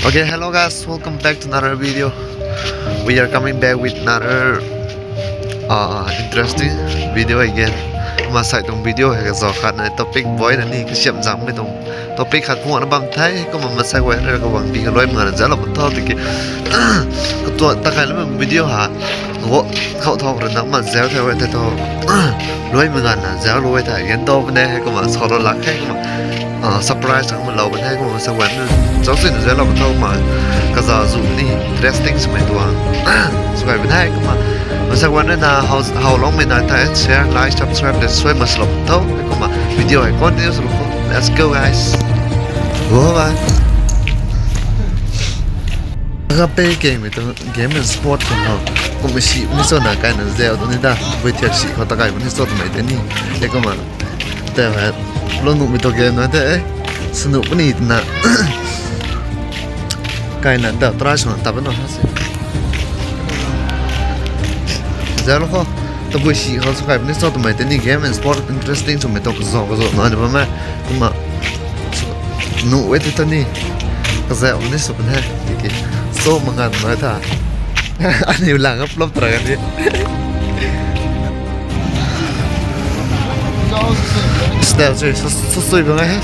Okay, hello guys, welcome back to another video. We are coming back with another interesting video again. มาใส่ตรงวิดีโอให้กับสอขัดใน topic boy นั่นนี่คือเชื่อมจังไม่ตรง topic ขัดหัวนะบางไทยก็มาใส่ไว้แล้วก็หวังดีกันร้อยเหมือนจะเราบ่ทอติกิตัวตะไคร้แล้วมันวิดีโอหาโหเข้าทอกระนักมันแซวแท้ไว้แต่ทอร้อยเหมือนกันนะแซวรวยถ่ายกันโตไปแน่ให้ก็มาสอนรักให้ก็มาsurprise ทั้งมันเราไปให้ก็มาสวรรค์เจ้าสิ่งที่เราบ่ทอมาก็จะสู่นี่ interesting สมัยตัวสวยไปให้ก็มาสักวันนั้นhow long ไม่นานแต่ share like subscribe ได้ช่วยมาสรุปเท่าแล้วก็มาวิดีโอให้ก่อนเดี๋ยวสรุป let's go guys โอ้บายก็เป็นเกมตัวเกมเป็นสปอร์ตของเราก็ไม่ใช่ไม่ส่วนหน้ากันนะเจ้าตัวนี้ได้ไปเที่ยวสิเขาตะไคร้มันที่สุดไม่ได้นี่แล้วก็มาแต่ว่าเราหนุ่มมีตัวเกมนะแต่สนุกนี่นะไกลนะเดี๋ยวตราชนตับไปหน่อยสิเจ้าลูกเขาตัวบุษีเขาสกายเป็นที่สุดไม่ได้นี่เกมเป็นสปอร์ต interesting สมัยตัวก็สอนนะเดี๋ยวมาก็มาหนุ่มเวทีตัวนี้ก็จะวันนี้สุดเป็นแค่ที่โซ่มังงานมาท่าอันนี้หลังก็ปลอบตระกันดิสเตลช่วยสุดๆเป็นไงฮะ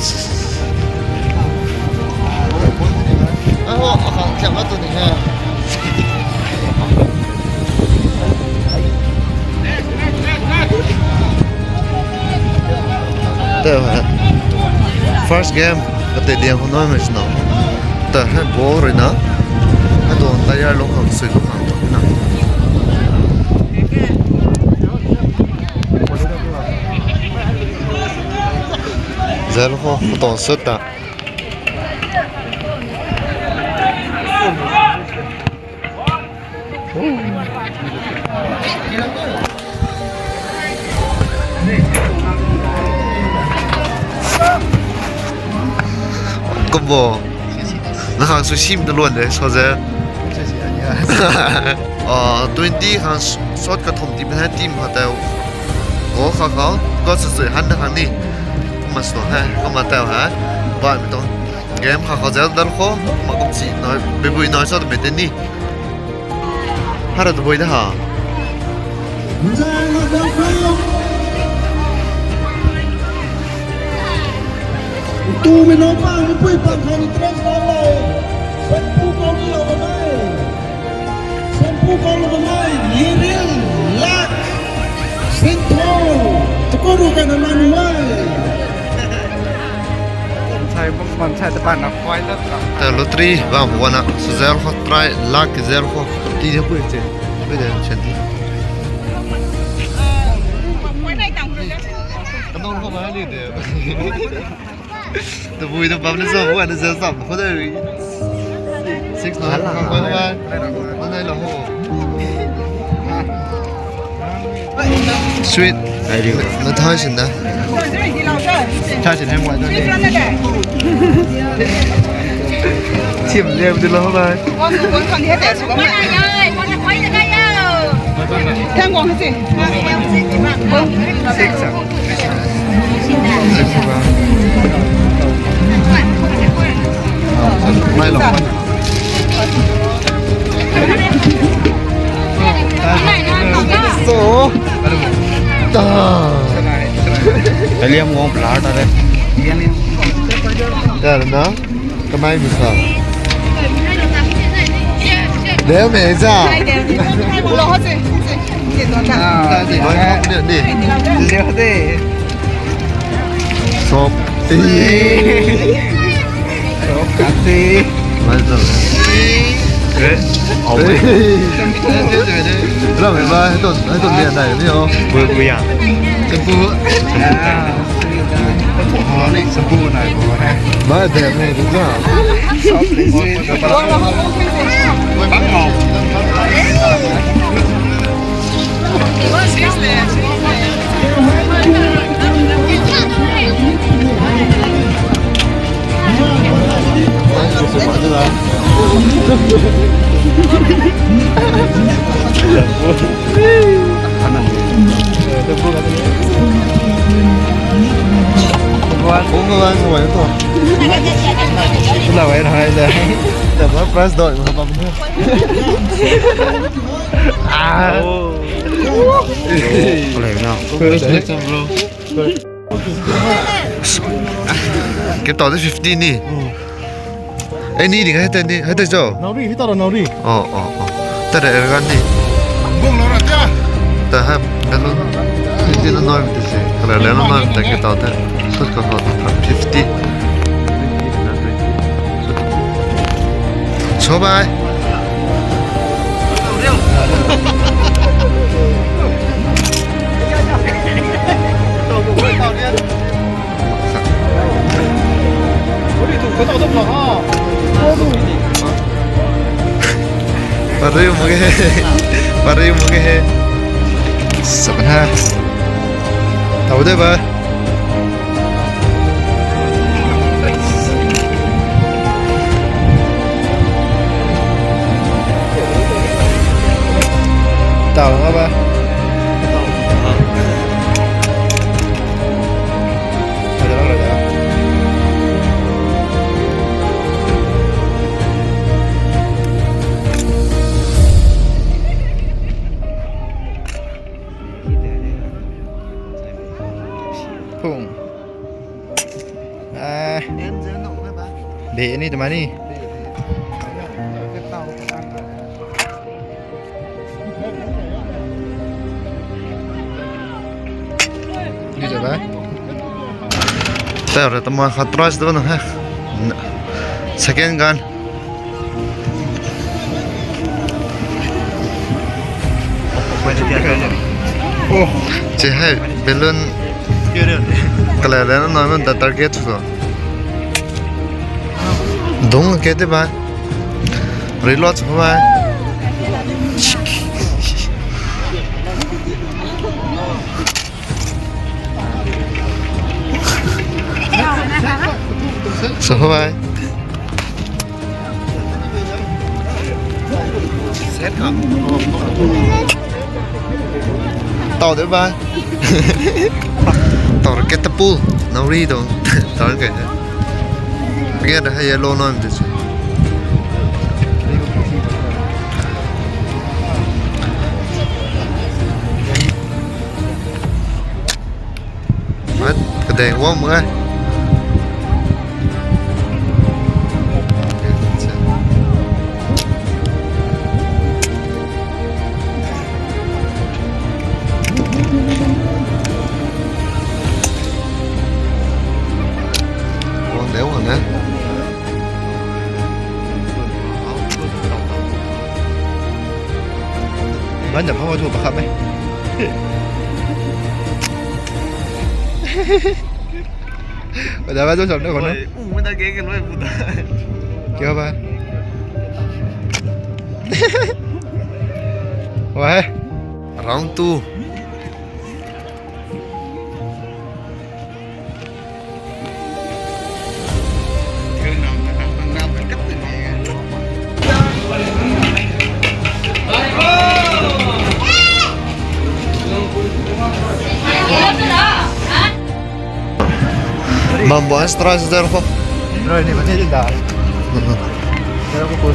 อ้าวเขาแค่มาตัวนี้ฮะเดี๋ยวฮะ first game ก็ติดเดียวคนน้อยไม่ใช่หนอแต่ให้บอลเลยนะให้โดนตายลงเขาสุดลูกหางตัวนะเจ้าลูกเขาต้องสุดอ่ะก็บอก那好像是新的乱的，说着。20好像说个同地面地嘛的，我考ก็是หันทางนี้มาสอนให้ก็มาแต่ฮะบ้านไม่ต้องเกมเขาจะดันโคมากุศลน้อยไปบุยน้อยชอบไม่ได้นี่ฮาร์ดบุยได้ฮะTu me não vai, me põe pra cá, me traz lá lá. Sempre o gol do Mai. Sempre o gol do Mai. Liril, Lak, Central. Tu corre o cara na Mai. ใช่มันใช่แต่บ้านนักควายแล้วครับ แต่ลอตเตอรี่บางวันน่ะสุดเซลล์เขาตรายลักเซลล์เขาที่จะพูดเจไม่ได้เช่นที่กำลังเข้ามาเลยเดี๋ยวตัวบุยตัวปั๊มนี่ส่งวันนี้จะสับเขาได้6 น้อยเข้าไปว่ามันได้หรอโหสวีทไอ้ดินั่นท้ายสินะท้ายสิให้หมดเลยชิมเรียบดีแล้วเข้าไป听讲是ไม่หรอกโซ่ตาไอเลี้ยงงงปลาอะไรเดี๋ยวนะทำไมไม่ทราบเดี๋ยวไม่ทราบรอสิเนี่ยดิ เดี๋ยวดิ ศพตี โอ้กัดสิ ไม่ทราบเอาไปเราไม่มาให้ต้นเรียนได้นี่เหรอบุยอ่ะจะปูอ๋อนี่สบู่หน่อยบ่ฮะมาแต่ไม่รู้ว่าชอบเลยสิบังออก我们玩什么呀？都。不知道为啥的。Dapat press dot apa benar. Boleh no. Bro. Kita tahu 50 ni. Ni ni hai tai jo. Nauri kita dah nauri. Oh. Tak ada kan ni. Bung lor aja. Tak have kalau ini nak noi betul sih. Kalau lain nama tak kita tahu tak. So kalau 50. Coba. Baru mungkin he. Sebenarnya tahu deh bah. Tahu apa? Ada. Pung. Dek ni teman ni. Ni dah bah. Tahu teman khatras tu nah. Second gun. Oh, cihai belum. Kalau ada nama target tu. Dong kete bah. Reload semua. Semua. Set up. Tahu deh bah. Tahu raket tepu, nauri dong. Tahu kan? Begini ada yellow nom tu. Mat, kedai warm kan? Banyak apa tu bakap eh. Dah apa tu sampai mana? Muda geng lo muda. Kya ba? Wah. Round 2. Membuat stres zero. Bro ni macam ni dah. Zero pukul.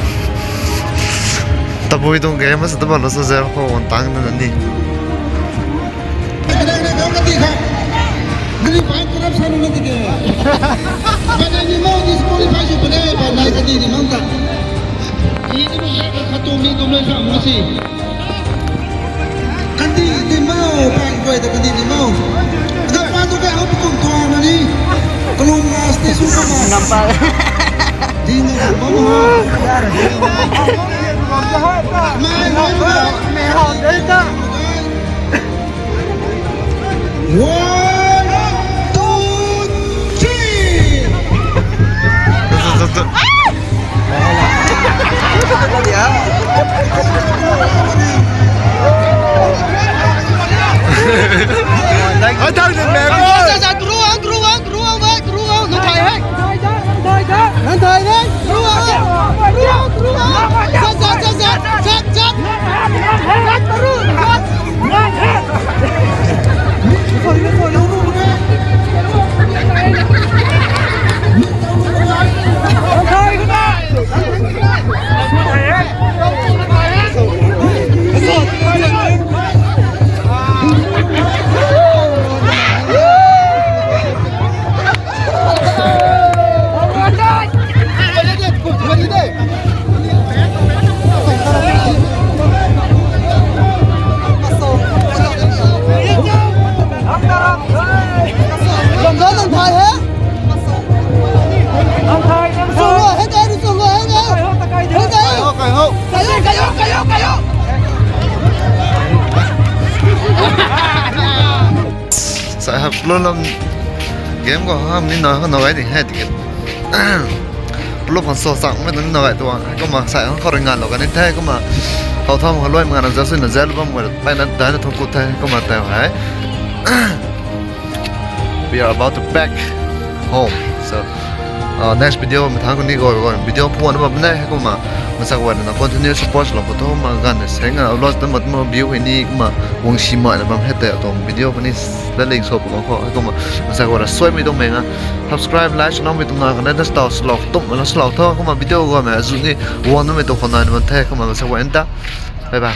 Tapi itu game masa tu baru zero untang ni. Geli baik kerap sana nanti ke. Pada ni mau disqualify pada pada tadi ni mangka. Ini ni satu ni tu boleh sama masih. Kanti ni mau pakai kau itu kanti ni mau. Kenapa tu kau apa kontrol ni? Kalau pasti suka Nampak. Di mana mau? Mehon dah tak. 1, 2, 3. Ada ni memang. lo lam game ko ham ni no ai thì hay thì lúc còn so sánh với nó lạiตัวก็มาใส่เขารายงานเรากันแท้ก็มาเขาทำเขาล้วยงานจะซึ่งจะรู้ว่ามันไปนั้นได้ทุกคนแท้ก็มาแต่ว่า we are about to back home so next video มาทางคนนี้ก่อนวิดีโอพวกนั้นแบบนี้ก็มาสักวันนะ continue support เราก็ต้องมากันเสียงเราลดทั้งหมดมาบิวให้นี่ก็มาวงชิมะนะบางให้แต่ตรงวิดีโอพวกนี้แล้วลิงก์ส่งมาก็มาสักวันสวยไม่ต้องเมงอ่ะ subscribe like ช่องไม่ต้องนานกันได้สตอร์สลอกตุ้มแล้วสลอกท่อก็มาวิดีโอก็มาจุดนี้วันนั้นไม่ต้องคนนั้นมันแท้ก็มาสักวันนั้นบ๊ายบาย